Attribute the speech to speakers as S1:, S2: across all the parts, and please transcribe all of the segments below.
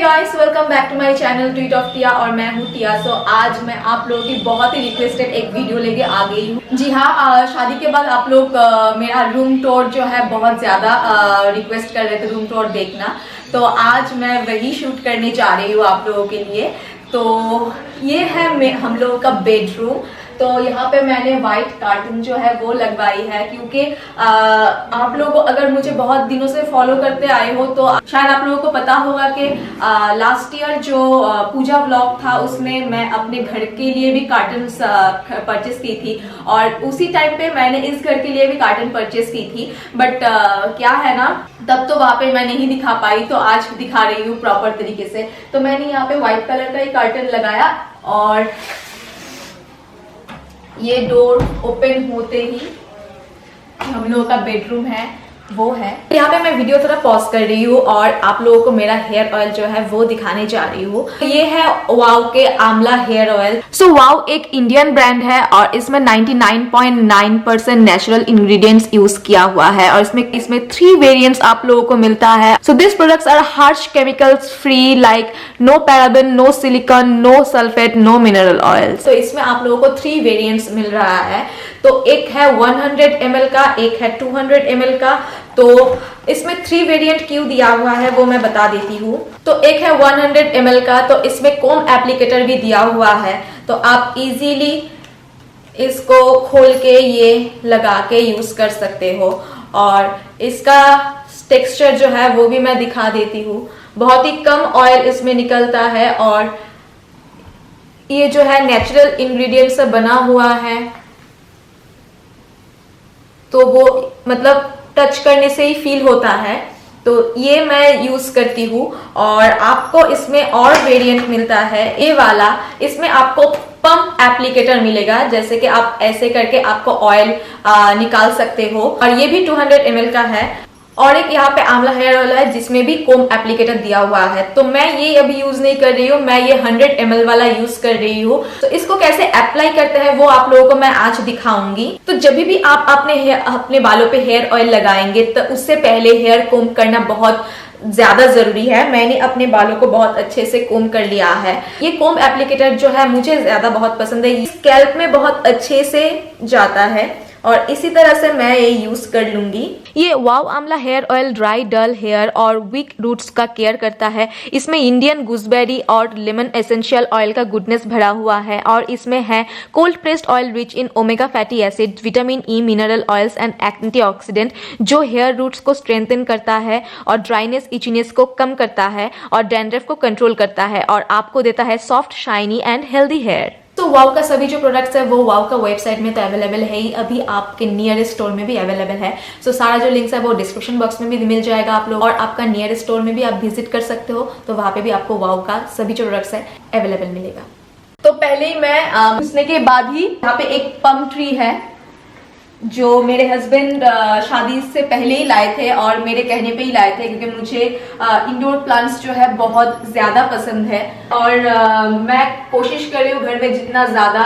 S1: Guys, welcome back to my channel tweet of Tia और मैं हूँ टिया। सो आज मैं आप लोगों की बहुत ही रिक्वेस्टेड एक वीडियो लेके आ गई हूँ। जी हाँ, शादी के बाद आप लोग मेरा रूम टूर जो है बहुत ज़्यादा रिक्वेस्ट कर रहे थे रूम टूर देखना, तो आज मैं वही शूट करने जा रही हूँ आप लोगों के लिए। तो ये है हम लोगों का बेडरूम। तो यहाँ पे मैंने व्हाइट कार्टन जो है वो लगवाई है, क्योंकि आप लोग अगर मुझे बहुत दिनों से फॉलो करते आए हो तो शायद आप लोगों को पता होगा कि लास्ट ईयर जो पूजा व्लॉग था उसमें मैं अपने घर के लिए भी कार्टन परचेस की थी और उसी टाइम पे मैंने इस घर के लिए भी कार्टन परचेस की थी। बट क्या है ना, तब तो वहाँ पे मैं नहीं दिखा पाई, तो आज दिखा रही हूँ प्रॉपर तरीके से। तो मैंने यहाँ पे व्हाइट कलर का ही कार्टन लगाया और ये डोर ओपन होते ही हम लोगों का बेडरूम है वो है। यहाँ पे मैं वीडियो थोड़ा पॉज कर रही हूँ और आप लोगों को मेरा हेयर ऑयल जो है वो दिखाने जा रही हूँ। ये है वाव के आंवला हेयर ऑयल। सो वाव एक इंडियन ब्रांड है और इसमें 99.9% नेचुरल इंग्रेडिएंट्स यूज किया हुआ है और इसमें 3 वेरिएंट्स आप लोगों को मिलता है। So this products are harsh chemicals free, like no paraben, no silicone, no sulphate, no mineral oil. तो इसमें आप लोगों को 3 वेरिएंट्स मिल रहा है। तो एक है 100 ml का, एक है 200 ml का। तो इसमें 3 वेरिएंट क्यों दिया हुआ है वो मैं बता देती हूँ। तो एक है 100 ml का, तो इसमें कोम एप्लीकेटर भी दिया हुआ है, तो आप इजीली इसको खोल के ये लगा के यूज कर सकते हो। और इसका टेक्सचर जो है वो भी मैं दिखा देती हूँ। बहुत ही कम ऑयल इसमें निकलता है और ये जो है नेचुरल इंग्रेडिएंट से बना हुआ है, तो वो मतलब टच करने से ही फील होता है। तो ये मैं यूज करती हूँ और आपको इसमें और वेरिएंट मिलता है ये वाला। इसमें आपको पंप एप्लीकेटर मिलेगा, जैसे कि आप ऐसे करके आपको ऑयल निकाल सकते हो, और ये भी 200 ml का है। और एक यहाँ पे आंवला हेयर ऑयल है जिसमें भी कोम एप्लीकेटर दिया हुआ है। तो मैं ये अभी यूज नहीं कर रही हूँ, मैं ये 100 ml वाला यूज कर रही हूँ। तो इसको कैसे अप्लाई करते हैं वो आप लोगों को मैं आज दिखाऊंगी। तो जब भी आप अपने बालों पे हेयर ऑयल लगाएंगे तो उससे पहले हेयर कोम करना बहुत ज्यादा जरूरी है। मैंने अपने बालों को बहुत अच्छे से कोम कर लिया है। ये कोम एप्लीकेटर जो है मुझे ज्यादा बहुत पसंद है, स्कैल्प में बहुत अच्छे से जाता है और इसी तरह से मैं ये यूज कर लूंगी। ये वाव आंवला हेयर ऑयल ड्राई डल हेयर और वीक रूट्स का केयर करता है। इसमें इंडियन गूसबेरी और लेमन एसेंशियल ऑयल का गुडनेस भरा हुआ है और इसमें है cold pressed oil rich in omega fatty acid, vitamin E, mineral oils and antioxidant, जो हेयर रूट्स को स्ट्रेंथन करता है और ड्राइनेस, इचीनेस को कम करता है और डैंड्रफ को कंट्रोल करता है और आपको देता है soft, shiny and healthy hair. तो वाव का सभी जो प्रोडक्ट्स है वो वाव का वेबसाइट में तो अवेलेबल है ही, अभी आपके नियरेस्ट स्टोर में भी अवेलेबल है। सो सारा जो लिंक्स है वो डिस्क्रिप्शन बॉक्स में भी मिल जाएगा आप लोग, और आपका नियरेस्ट स्टोर में भी आप विजिट कर सकते हो, तो वहाँ पे भी आपको वाव का सभी जो प्रोडक्ट्स है अवेलेबल मिलेगा। तो पहले ही मैं उसने के बाद ही यहाँ पे एक पम ट्री है जो मेरे हस्बैंड शादी से पहले ही लाए थे और मेरे कहने पे ही लाए थे, क्योंकि मुझे इंडोर प्लांट्स जो है बहुत ज़्यादा पसंद है और मैं कोशिश कर रही हूँ घर में जितना ज़्यादा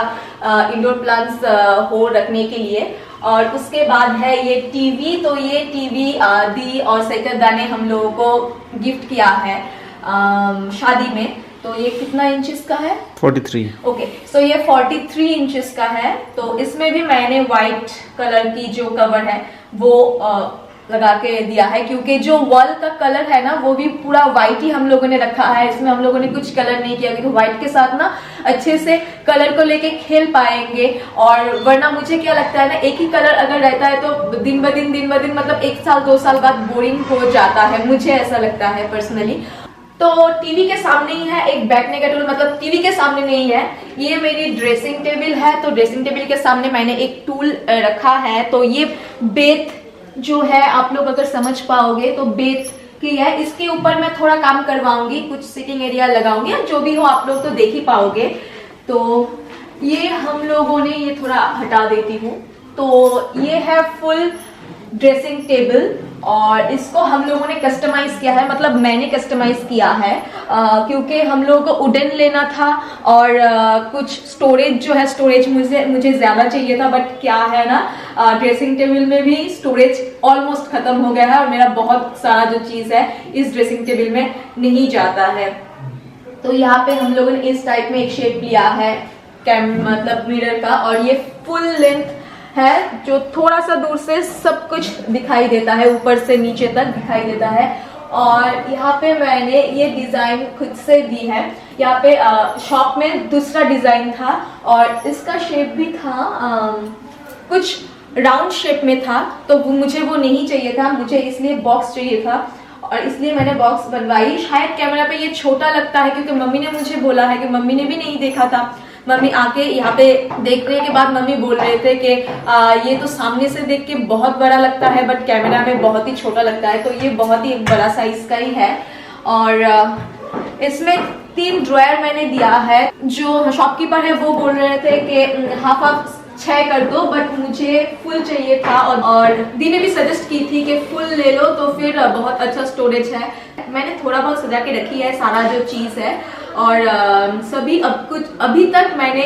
S1: इंडोर प्लांट्स हो रखने के लिए। और उसके बाद है ये टीवी। तो ये टीवी दी और सैकदा ने हम लोगों को गिफ्ट किया है शादी में। तो ये कितना इंचेस का है? 43। ओके, सो ये 43 इंचेस का है। तो इसमें भी मैंने व्हाइट कलर की जो कवर है वो लगा के दिया है, क्योंकि जो वॉल का कलर है ना वो भी पूरा व्हाइट ही हम लोगों ने रखा है। इसमें हम लोगों ने कुछ कलर नहीं किया, क्योंकि व्हाइट के साथ ना अच्छे से कलर को लेके खेल पाएंगे। और वरना मुझे क्या लगता है ना, एक ही कलर अगर रहता है तो दिन ब दिन मतलब 1 साल 2 साल बाद बोरिंग हो जाता है, मुझे ऐसा लगता है पर्सनली। तो टीवी के सामने ही है एक बैठने का टूल, मतलब टीवी के सामने नहीं है, ये मेरी ड्रेसिंग टेबल है। तो ड्रेसिंग टेबल के सामने मैंने एक टूल रखा है। तो ये बेथ जो है, आप लोग अगर समझ पाओगे तो बेथ की है। इसके ऊपर मैं थोड़ा काम करवाऊंगी, कुछ सिटिंग एरिया लगाऊंगी, जो भी हो आप लोग तो देख ही पाओगे। तो ये हम लोगों ने ये थोड़ा हटा देती हूँ। तो ये है फुल ड्रेसिंग टेबल। और इसको हम लोगों ने कस्टमाइज किया है, मतलब मैंने कस्टमाइज किया है क्योंकि हम लोगों को वुडन लेना था और कुछ स्टोरेज जो है, स्टोरेज मुझे ज़्यादा चाहिए था, बट क्या है ना ड्रेसिंग टेबल में भी स्टोरेज ऑलमोस्ट ख़त्म हो गया है और मेरा बहुत सारा जो चीज़ है इस ड्रेसिंग टेबल में नहीं जाता है। तो यहाँ पे हम लोगों ने इस टाइप में एक शेप लिया है मतलब मिरर का, और ये फुल लेंथ है जो थोड़ा सा दूर से सब कुछ दिखाई देता है, ऊपर से नीचे तक दिखाई देता है। और यहाँ पे मैंने ये डिज़ाइन खुद से दी है। यहाँ पे शॉप में दूसरा डिज़ाइन था और इसका शेप भी था कुछ राउंड शेप में था, तो मुझे वो नहीं चाहिए था, मुझे इसलिए बॉक्स चाहिए था और इसलिए मैंने बॉक्स बनवाई। शायद कैमरा पे ये छोटा लगता है क्योंकि मम्मी ने मुझे बोला है कि मम्मी ने भी नहीं देखा था। मम्मी आके यहाँ पे देखने के बाद मम्मी बोल रहे थे कि ये तो सामने से देख के बहुत बड़ा लगता है बट कैमरा में बहुत ही छोटा लगता है, तो ये बहुत ही एक बड़ा साइज का ही है। और इसमें 3 ड्रॉयर मैंने दिया है। जो शॉपकीपर है वो बोल रहे थे कि हाफ 6 कर दो, बट मुझे फुल चाहिए था और दी ने भी सजेस्ट की थी कि फुल ले लो तो फिर बहुत अच्छा स्टोरेज है। मैंने थोड़ा बहुत सजा के रखी है सारा जो चीज़ है और सभी अभी तक मैंने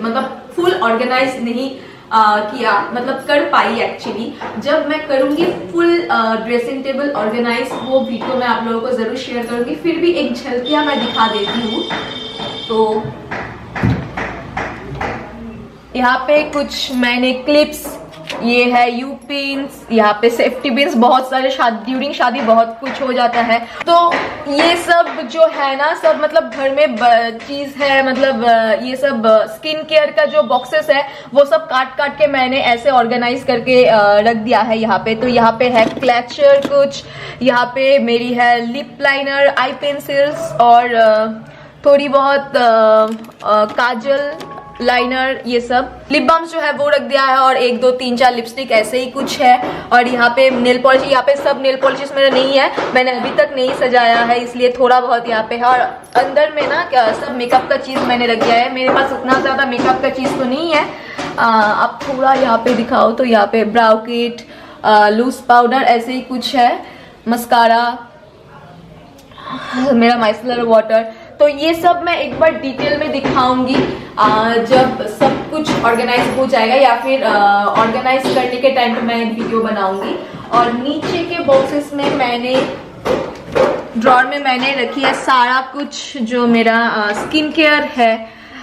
S1: मतलब फुल ऑर्गेनाइज नहीं किया, मतलब कर पाई एक्चुअली। जब मैं करूँगी फुल ड्रेसिंग टेबल ऑर्गेनाइज वो वीडियो मैं आप लोगों को ज़रूर शेयर करूँगी। फिर भी एक झलकियाँ मैं दिखा देती हूँ। तो यहाँ पे कुछ मैंने क्लिप्स, ये है यू पिन्स, यहाँ पे सेफ्टी पिन्स, बहुत सारे ड्यूरिंग शादी बहुत कुछ हो जाता है, तो ये सब जो है ना सब मतलब घर में चीज़ है, मतलब ये सब स्किन केयर का जो बॉक्सेस है वो सब काट काट के मैंने ऐसे ऑर्गेनाइज करके रख दिया है यहाँ पे। तो यहाँ पे है क्लचर कुछ, यहाँ पे मेरी है लिप लाइनर, आई पेंसिल्स और थोड़ी बहुत काजल, लाइनर, ये सब लिप बाम्स जो है वो रख दिया है और 1 2 3 4 लिपस्टिक ऐसे ही कुछ है। और यहाँ पे नेल पॉलिश, यहाँ पे सब नेल पॉलिश मेरा नहीं है, मैंने अभी तक नहीं सजाया है इसलिए थोड़ा बहुत यहाँ पे है। और अंदर में ना क्या सब मेकअप का चीज़ मैंने रख दिया है, मेरे पास उतना ज़्यादा मेकअप का चीज़ तो नहीं है। अब थोड़ा यहाँ पे दिखाओ तो यहाँ पे ब्राउ किट, लूज पाउडर ऐसे ही कुछ है, मस्कारा, मेरा माइसलर वाटर। तो ये सब मैं एक बार डिटेल में दिखाऊंगी जब सब कुछ ऑर्गेनाइज हो जाएगा या फिर ऑर्गेनाइज करने के टाइम पे मैं एक वीडियो बनाऊंगी। और नीचे के बॉक्सेस में मैंने ड्रॉर में मैंने रखी है सारा कुछ जो मेरा स्किन केयर है।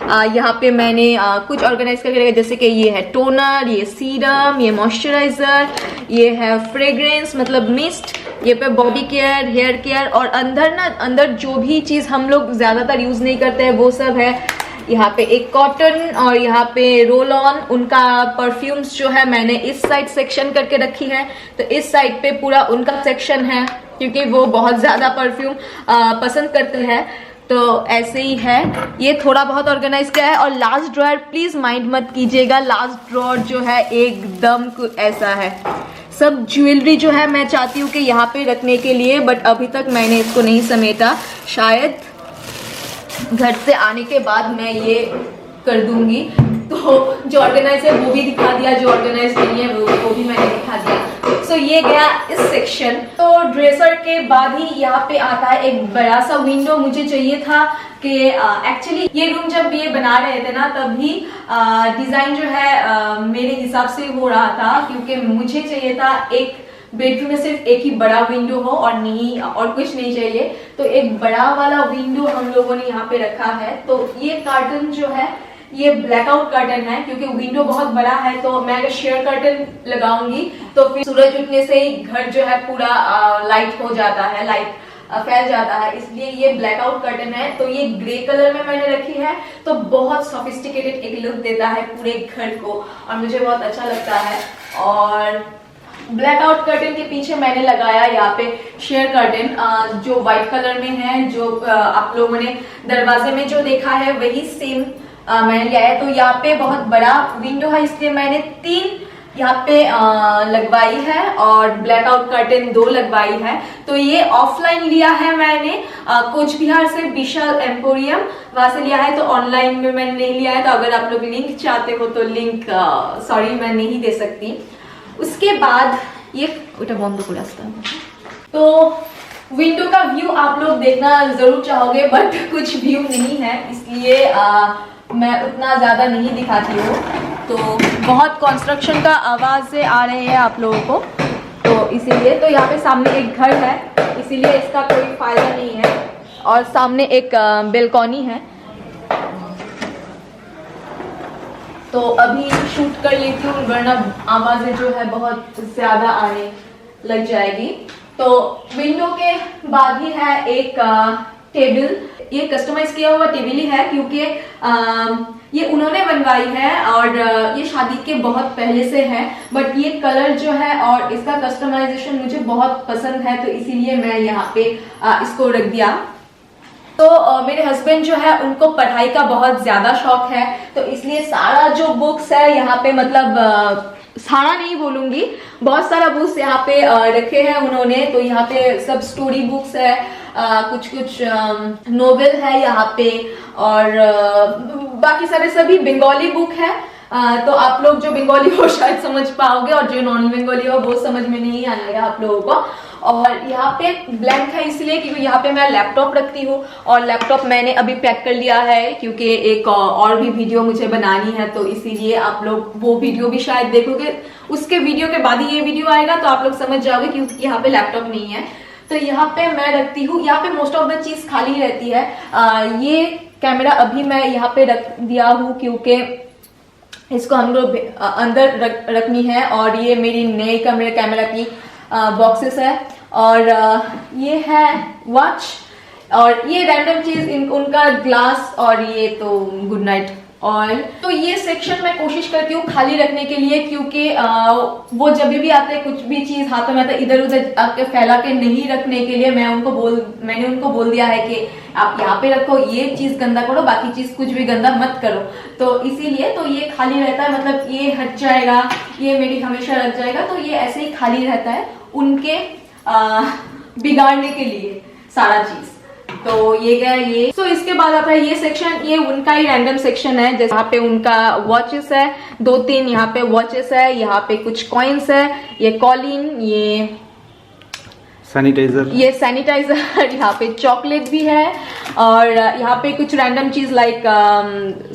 S1: यहाँ पे मैंने कुछ ऑर्गेनाइज करके रखा, जैसे कि ये है टोनर, ये सीरम, ये मॉइस्चराइजर, ये है फ्रेग्रेंस मतलब मिस्ट, ये पे बॉडी केयर, हेयर केयर और अंदर जो भी चीज़ हम लोग ज़्यादातर यूज़ नहीं करते हैं वो सब है। यहाँ पे एक कॉटन और यहाँ पे रोल ऑन, उनका परफ्यूम्स जो है मैंने इस साइड सेक्शन करके रखी है, तो इस साइड पे पूरा उनका सेक्शन है क्योंकि वो बहुत ज़्यादा परफ्यूम पसंद करते हैं। तो ऐसे ही है, ये थोड़ा बहुत ऑर्गेनाइज किया है। और लास्ट ड्रॉयर प्लीज़ माइंड मत कीजिएगा, लास्ट ड्रॉयर जो है एकदम कुछ ऐसा है। सब ज्वेलरी जो है मैं चाहती हूँ कि यहाँ पे रखने के लिए, बट अभी तक मैंने इसको नहीं समेटा, शायद घर से आने के बाद मैं ये कर दूंगी। तो जो ऑर्गेनाइज है वो भी दिखा दिया, जो ऑर्गेनाइज नहीं है वो भी मैंने दिखा दिया। सो ये गया इस सेक्शन। तो ड्रेसर के बाद ही यहाँ पे आता है एक बड़ा सा विंडो। मुझे चाहिए था कि एक्चुअली ये रूम जब ये बना रहे थे ना तभी डिज़ाइन जो है मेरे हिसाब से हो रहा था, क्योंकि मुझे चाहिए था एक बेडरूम में सिर्फ एक ही बड़ा विंडो हो और नहीं और कुछ नहीं चाहिए। तो एक बड़ा वाला विंडो हम लोगों ने यहाँ पे रखा है। तो ये कर्टन जो है ये ब्लैकआउट कर्टन है क्योंकि विंडो बहुत बड़ा है, तो मैं अगर शेयर कर्टन लगाऊंगी तो फिर सूरज उठने से ही घर जो है पूरा लाइट हो जाता है, लाइट फैल जाता है, इसलिए ये ब्लैकआउट कर्टन है। तो ये ग्रे कलर में मैंने रखी है, तो बहुत सोफिस्टिकेटेड एक लुक देता है पूरे घर को और मुझे बहुत अच्छा लगता है। और ब्लैकआउट कर्टन के पीछे मैंने लगाया यहाँ पे शेयर कर्टन जो व्हाइट कलर में है, जो आप लोगों ने दरवाजे में जो देखा है वही सेम मैंने लिया है। तो यहाँ पे बहुत बड़ा विंडो है इसलिए मैंने 3 यहाँ पे लगवाई है और ब्लैकआउट कर्टन 2 लगवाई है। तो ये ऑफलाइन लिया है मैंने कोच बिहार से, विशाल एम्पोरियम वहां से लिया है। तो ऑनलाइन में मैंने नहीं लिया है, तो अगर आप लोग लिंक चाहते हो तो लिंक सॉरी मैं नहीं दे सकती। उसके बाद ये ওটা বন্ধ করে আসতে হবে। तो विंडो का व्यू आप लोग देखना जरूर चाहोगे, बट कुछ व्यू नहीं है, इसलिए मैं उतना ज़्यादा नहीं दिखाती हूँ। तो बहुत कंस्ट्रक्शन का आवाज़ से आ रहे हैं आप लोगों को, तो इसीलिए। तो यहाँ पे सामने एक घर है, इसीलिए इसका कोई फ़ायदा नहीं है। और सामने एक बेलकॉनी है, तो अभी शूट कर लेती हूँ, वरना आवाज़ें जो है बहुत ज़्यादा आने लग जाएगी। तो विंडो के बाद ही है एक टेबल, ये कस्टमाइज किया हुआ टेबल ही है, क्योंकि ये उन्होंने बनवाई है और ये शादी के बहुत पहले से है, बट ये कलर जो है और इसका कस्टमाइजेशन मुझे बहुत पसंद है, तो इसीलिए मैं यहाँ पे इसको रख दिया। तो मेरे हस्बैंड जो है उनको पढ़ाई का बहुत ज़्यादा शौक है, तो इसलिए सारा जो बुक्स है यहाँ पे, मतलब सारा नहीं बोलूँगी, बहुत सारा बुक्स यहाँ पे रखे हैं उन्होंने। तो यहाँ पे सब स्टोरी बुक्स है, कुछ कुछ नोवेल है यहाँ पे, और बाकी सारे सभी बंगाली बुक है। तो आप लोग जो बंगाली हो शायद समझ पाओगे, और जो नॉन बंगाली हो वो समझ में नहीं आएगा आप लोगों को। और यहाँ पे ब्लैंक है इसलिए क्योंकि यहाँ पे मैं लैपटॉप रखती हूँ, और लैपटॉप मैंने अभी पैक कर लिया है, क्योंकि एक और भी वीडियो मुझे बनानी है, तो इसीलिए आप लोग वो वीडियो भी शायद देखोगे। उसके वीडियो के बाद ही ये वीडियो आएगा, तो आप लोग समझ जाओगे क्योंकि यहाँ पे लैपटॉप नहीं है। तो यहाँ पे मैं रखती हूँ, यहाँ पे मोस्ट ऑफ द चीज खाली रहती है। ये कैमरा अभी मैं यहाँ पे रख दिया हूँ, क्योंकि इसको हम लोग अंदर रखनी है, और ये मेरी नई कैमरा की बॉक्सेस है, और ये है वॉच, और ये रैंडम चीज उनका ग्लास, और ये तो गुड नाइट ऑयल। तो ये सेक्शन मैं कोशिश करती हूँ खाली रखने के लिए, क्योंकि वो जब भी आते हैं कुछ भी चीज हाथों में, तो इधर उधर आके फैला के नहीं रखने के लिए मैंने उनको बोल दिया है कि आप यहाँ पे रखो, ये चीज गंदा करो, बाकी चीज कुछ भी गंदा मत करो। तो इसीलिए तो ये खाली रहता है, मतलब ये हट जाएगा, ये मेरी हमेशा रख जाएगा, तो ये ऐसे ही खाली रहता है उनके बिगाड़ने के लिए सारा चीज। तो ये गया ये। तो इसके बाद आता है ये सेक्शन, ये उनका ही रैंडम सेक्शन है, जैसे यहाँ पे उनका वॉचेस है, 2-3 यहाँ पे वॉचेस है, यहाँ पे कुछ कॉइन्स है, ये कॉलिन, ये
S2: सैनिटाइजर,
S1: ये सैनिटाइजर यहाँ पे चॉकलेट भी है, और यहाँ पे कुछ रैंडम चीज लाइक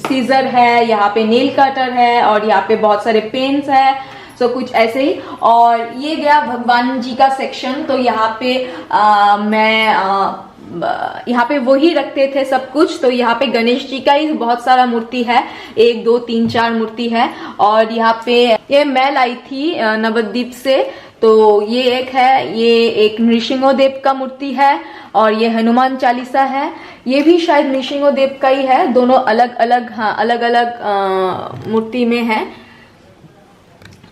S1: सीजर है, यहाँ पे नेल कटर है, और यहाँ पे बहुत सारे पेन्स है, तो कुछ ऐसे ही। और ये गया भगवान जी का सेक्शन, तो यहाँ पे मैं यहाँ पे वही रखते थे सब कुछ। तो यहाँ पे गणेश जी का ही बहुत सारा मूर्ति है, 1 2 3 4 मूर्ति है। और यहाँ पे ये मैं लाई थी नवद्वीप से, तो ये एक है, ये एक नृसिंहदेव का मूर्ति है, और ये हनुमान चालीसा है, ये भी शायद नृसिंहदेव का ही है, दोनों अलग अलग, हाँ अलग अलग मूर्ति में है।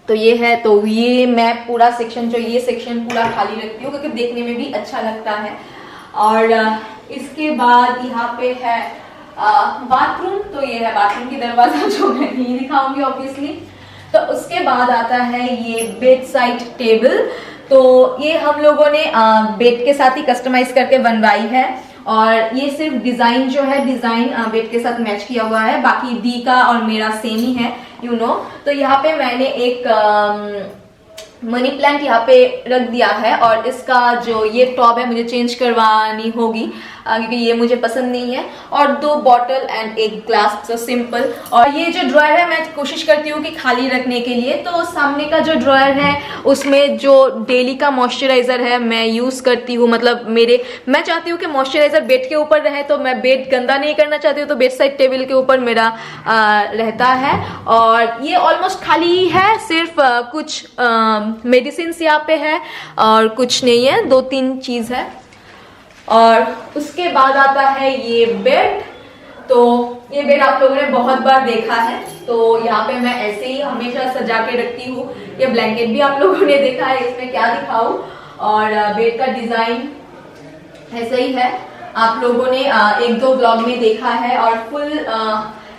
S1: तो ये है, तो ये मैं पूरा सेक्शन, जो ये सेक्शन पूरा खाली रखती हूँ, क्योंकि देखने में भी अच्छा लगता है। और इसके बाद यहाँ पे है बाथरूम, तो ये है बाथरूम की दरवाजा, जो मैं नहीं दिखाऊंगी ऑब्वियसली। तो उसके बाद आता है ये बेड साइड टेबल, तो ये हम लोगों ने बेड के साथ ही कस्टमाइज करके बनवाई है, और ये सिर्फ डिजाइन जो है, डिजाइन बेड के साथ मैच किया हुआ है, बाकी दी का और मेरा सेम ही है, यू नो। तो यहाँ पे मैंने एक मनी प्लांट यहाँ पे रख दिया है, और इसका जो ये टॉप है मुझे चेंज करवानी होगी, क्योंकि ये मुझे पसंद नहीं है। और 2 बॉटल एंड एक ग्लास, तो सिंपल। और ये जो ड्रॉयर है मैं कोशिश करती हूँ कि खाली रखने के लिए, तो सामने का जो ड्रॉयर है उसमें जो डेली का मॉइस्चराइजर है मैं यूज करती हूँ, मतलब मैं चाहती हूँ कि मॉइस्चराइजर बेड के ऊपर रहे, तो मैं बेड गंदा नहीं करना चाहती हूँ, तो बेड साइड टेबल के ऊपर मेरा रहता है। और ये ऑलमोस्ट खाली ही है, सिर्फ कुछ मेडिसिन यहाँ पे है, और कुछ नहीं है, 2-3 चीज है। और उसके बाद आता है ये बेड, तो ये बेड आप लोगों ने बहुत बार देखा है, तो यहाँ पे मैं ऐसे ही हमेशा सजा के रखती हूँ। ये ब्लैंकेट भी आप लोगों ने देखा है, इसमें क्या दिखाऊं। और बेड का डिजाइन ऐसा ही है, आप लोगों ने 1-2 ब्लॉग में देखा है, और फुल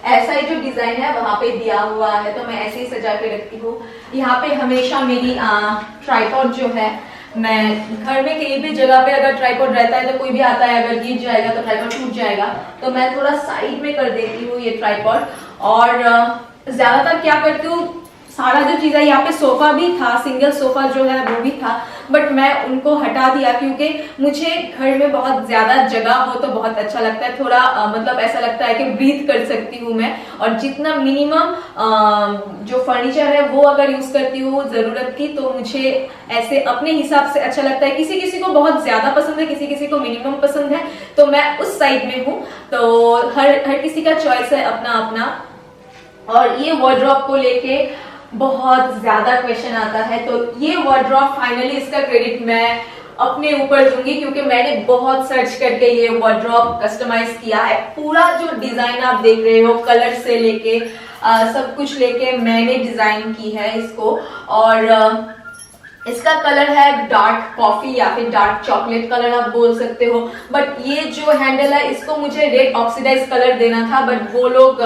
S1: ऐसा ही जो डिजाइन है वहां पे दिया हुआ है, तो मैं ऐसे ही सजा के रखती हूँ। यहाँ पे हमेशा मेरी ट्राइपॉड जो है, मैं घर में कहीं भी जगह पे अगर ट्राइपॉड रहता है, तो कोई भी आता है अगर गिर जाएगा तो ट्राइपॉड टूट जाएगा, तो मैं थोड़ा साइड में कर देती हूँ ये ट्राइपॉड। और ज्यादातर क्या करती हूँ, सारा जो चीज़ है, यहाँ पे सोफा भी था, सिंगल सोफा जो है वो भी था, बट मैं उनको हटा दिया क्योंकि मुझे घर में बहुत ज़्यादा जगह हो तो बहुत अच्छा लगता है, थोड़ा मतलब ऐसा लगता है कि ब्रीथ कर सकती हूँ मैं, और जितना मिनिमम जो फर्नीचर है वो अगर यूज़ करती हूँ ज़रूरत की, तो मुझे ऐसे अपने हिसाब से अच्छा लगता है। किसी किसी को बहुत ज़्यादा पसंद है, किसी किसी को मिनिमम पसंद है, तो मैं उस साइड में हूँ। तो हर किसी का चॉइस है अपना अपना। और ये वार्डरोब को लेके बहुत ज्यादा क्वेश्चन आता है, तो ये वार्डरोब फाइनली इसका क्रेडिट मैं अपने ऊपर दूंगी क्योंकि मैंने बहुत सर्च करके ये वार्डरोब कस्टमाइज किया है। पूरा जो डिजाइन आप देख रहे हो, कलर से लेके सब कुछ लेके मैंने डिजाइन की है इसको। और इसका कलर है डार्क कॉफी या फिर डार्क चॉकलेट कलर आप बोल सकते हो, बट ये जो हैंडल है इसको मुझे रेड ऑक्सीडाइज कलर देना था, बट वो लोग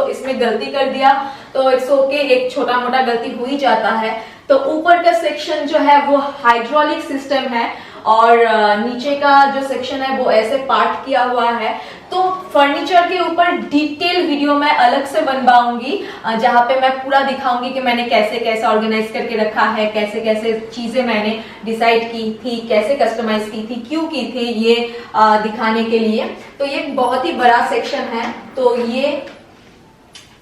S1: इसमें गलती कर दिया, तो इट्स ओके, एक छोटा मोटा गलती हो ही जाता है। तो ऊपर का सेक्शन जो है वो हाइड्रोलिक सिस्टम है और नीचे का जो सेक्शन है वो ऐसे पार्ट किया हुआ है। तो फर्नीचर के ऊपर डिटेल वीडियो मैं अलग से बनवाऊंगी जहाँ पे मैं पूरा दिखाऊंगी कि मैंने कैसे कैसे ऑर्गेनाइज करके रखा है, कैसे कैसे चीजें मैंने डिसाइड की थी, कैसे कस्टमाइज की थी, क्यों की थी, ये दिखाने के लिए। तो ये बहुत ही बड़ा सेक्शन है, तो ये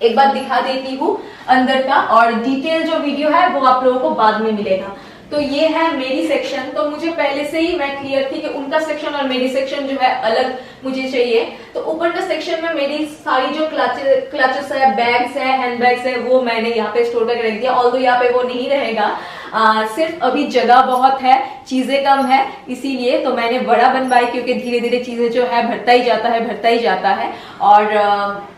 S1: एक बार दिखा देती हूँ अंदर का, और डिटेल जो वीडियो है वो आप लोगों को बाद में मिलेगा। तो ये है मेरी सेक्शन। तो मुझे पहले से ही मैं क्लियर थी कि उनका सेक्शन और मेरी सेक्शन जो है अलग मुझे चाहिए। तो ऊपर का सेक्शन में मेरी सारी जो क्लचेस है, बैग्स है, हैंड बैग्स है, वो मैंने यहाँ पे स्टोर करके रख दिया। ऑल्दो यहाँ पे वो नहीं रहेगा, सिर्फ अभी जगह बहुत है, चीजें कम है, इसीलिए तो मैंने बड़ा बनवाई, क्योंकि धीरे धीरे चीजें जो है भरता ही जाता है और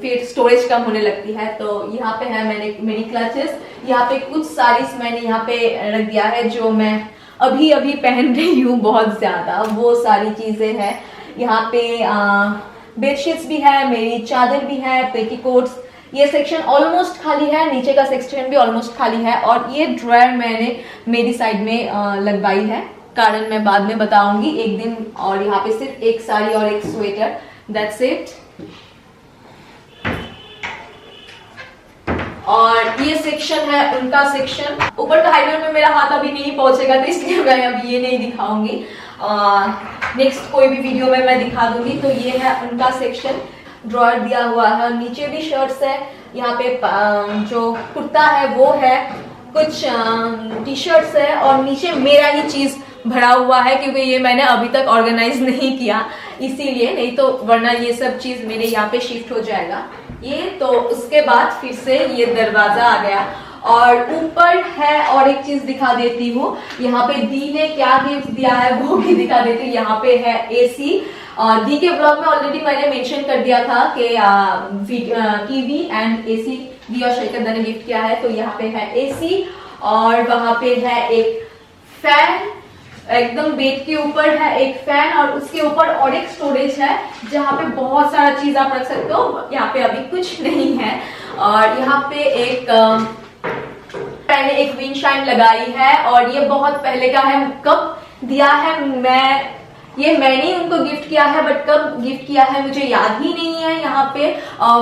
S1: फिर स्टोरेज कम होने लगती है। तो यहाँ पे है मेरी क्लचेस, यहाँ पे कुछ साड़ीज मैंने यहाँ पे रख दिया है जो मैं अभी पहन रही हूँ बहुत ज्यादा, वो सारी चीजें हैं। यहाँ पे बेडशीट्स भी है, मेरी चादर भी है, पेटीकोट्स। ये सेक्शन ऑलमोस्ट खाली है, नीचे का सेक्शन भी ऑलमोस्ट खाली है, और ये ड्रॉयर मैंने मेरी साइड में लगवाई है, कारण मैं बाद में बताऊंगी एक दिन। और यहाँ पे सिर्फ एक साड़ी और एक स्वेटर, दैट्स इट। और ये सेक्शन है उनका सेक्शन। ऊपर का हाइडर में मेरा हाथ अभी नहीं पहुंचेगा, तो इसलिए मैं अभी ये नहीं दिखाऊंगी, नेक्स्ट कोई भी वीडियो में मैं दिखा दूंगी। तो ये है उनका सेक्शन, ड्रॉयर दिया हुआ है, नीचे भी शर्ट्स है, यहाँ पे जो कुर्ता है वो है, कुछ टी शर्ट्स है, और नीचे मेरा ही चीज भरा हुआ है क्योंकि ये मैंने अभी तक ऑर्गेनाइज नहीं किया, इसीलिए, नहीं तो वरना ये सब चीज मेरे यहाँ पे शिफ्ट हो जाएगा। ये तो उसके बाद फिर से ये दरवाजा आ गया, और ऊपर है और एक चीज दिखा देती हूँ, यहाँ पे दी ने क्या गिफ्ट दिया है वो भी दिखा देती हूँ। यहाँ पे है एसी, दी के ब्लॉग में ऑलरेडी मैंने मेंशन कर दिया था कि टीवी एंड एसी दी और शेखर दा ने गिफ्ट किया है। तो यहाँ पे है एसी, और वहां पे है एक फैन, एकदम बेड के ऊपर है एक फैन, और उसके ऊपर और एक स्टोरेज है जहाँ पे बहुत सारा चीज आप रख सकते हो। यहाँ पे अभी कुछ नहीं है। और यहाँ पे मैंने एक विंड शाइन लगाई है, और ये बहुत पहले का है, कब दिया है मैंने ही उनको गिफ्ट किया है, बट कब गिफ्ट किया है मुझे याद ही नहीं है। यहाँ पे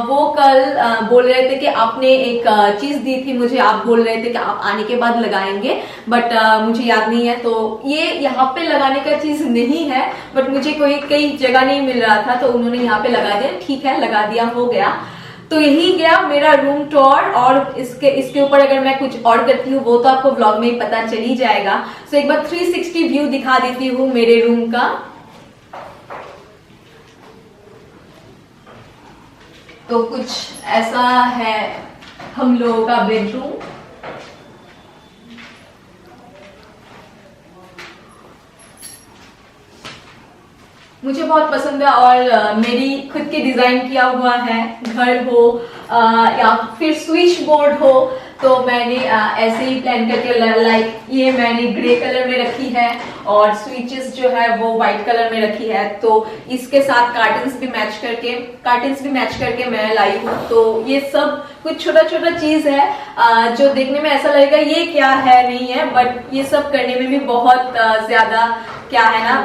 S1: वो कल बोल रहे थे कि आपने एक चीज दी थी मुझे, आप बोल रहे थे कि आप आने के बाद लगाएंगे, बट मुझे याद नहीं है। तो ये यहाँ पे लगाने का चीज नहीं है, बट मुझे कई जगह नहीं मिल रहा था, तो उन्होंने यहाँ पे लगा दिया, ठीक है लगा दिया, हो गया। तो यही गया मेरा रूम टूर, और इसके ऊपर अगर मैं कुछ और करती हूँ वो तो आपको व्लॉग में ही पता चल ही जाएगा। सो एक बार 360 व्यू दिखा देती हूँ मेरे रूम का। तो कुछ ऐसा है हम लोगों का बेडरूम। मुझे बहुत पसंद है, और मेरी खुद के डिजाइन किया हुआ है, घर हो या फिर स्विच बोर्ड हो, तो मैंने ऐसे ही प्लान करके, लाइक ये मैंने ग्रे कलर में रखी है, और स्विचेस जो है वो व्हाइट कलर में रखी है। तो इसके साथ कार्टन्स भी मैच करके मैं लाई हूँ। तो ये सब कुछ छोटा छोटा चीज है जो देखने में ऐसा लगेगा ये क्या है, नहीं है, बट ये सब करने में भी बहुत ज्यादा क्या है ना,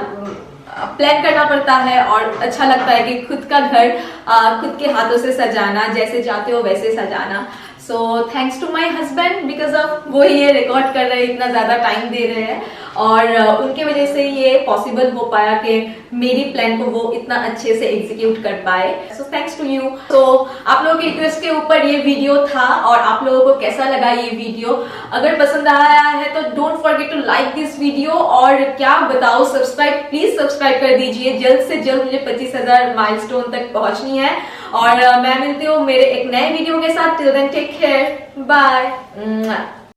S1: प्लान करना पड़ता है, और अच्छा लगता है कि खुद का घर खुद के हाथों से सजाना, जैसे चाहते हो वैसे सजाना। So thanks to my husband, because of वो ये रिकॉर्ड कर रहे हैं, इतना ज्यादा टाइम दे रहे हैं और उनके वजह से ये पॉसिबल हो पाया कि मेरी प्लान को वो इतना अच्छे से एग्जीक्यूट कर पाए। So thanks to you. तो आप लोगों के रिक्वेस्ट के ऊपर ये वीडियो था और आप लोगों को कैसा लगा ये वीडियो? अगर पसंद आया है तो don't forget to like this video और क्या बताओ, सब्सक्राइब, प्लीज सब्सक्राइब कर दीजिए। जल्द से जल्द मुझे 25,000 माइलस्टोन तक पहुंचनी है और मैं मिलती हूँ मेरे एक नए वीडियो के साथ। Till then take care, bye.